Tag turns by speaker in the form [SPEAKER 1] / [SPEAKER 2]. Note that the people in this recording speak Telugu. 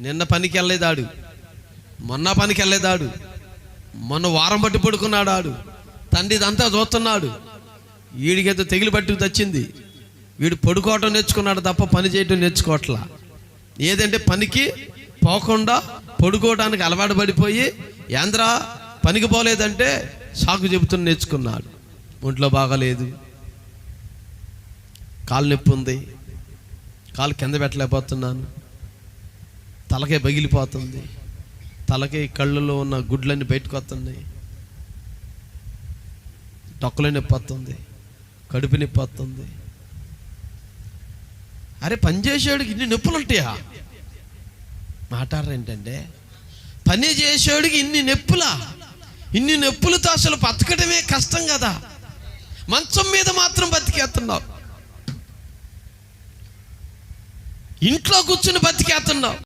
[SPEAKER 1] నిన్న పనికి వెళ్ళేదాడు, మొన్న పనికి వెళ్ళేదాడు, మొన్న వారం బట్టి పడుకున్నాడు. ఆడు తండ్రి ఇదంతా చూస్తున్నాడు. వీడికేదో తెగిలి పట్టుకు తెచ్చింది. వీడు పడుకోవటం నేర్చుకున్నాడు తప్ప పని చేయటం నేర్చుకోవట్లా. ఏదంటే పనికి పోకుండా పడుకోవడానికి అలవాటు పడిపోయి ఏంద్రా పనికి పోలేదంటే సాకు చెబుతున్న నేర్చుకున్నాడు. ఒంట్లో బాగాలేదు, కాలు నొప్పి ఉంది, కాలు కింద పెట్టలేకపోతున్నాను, తలకే పగిలిపోతుంది, తలకే కళ్ళలో ఉన్న గుడ్లన్నీ బయటకు వస్తున్నాయి, డొక్కలో నొప్పి వస్తుంది, కడుపు నొప్పి వస్తుంది. అరే పని చేసేవాడికి ఇన్ని నొప్పులు ఉంటాయా? మాట్లాడరు ఏంటంటే పని చేసేవాడికి ఇన్ని నొప్పులా? ఇన్ని నొప్పులతో అసలు బతకడమే కష్టం కదా. మంచం మీద మాత్రం బతికేస్తున్నావు, ఇంట్లో కూర్చుని బతికేస్తున్నావు.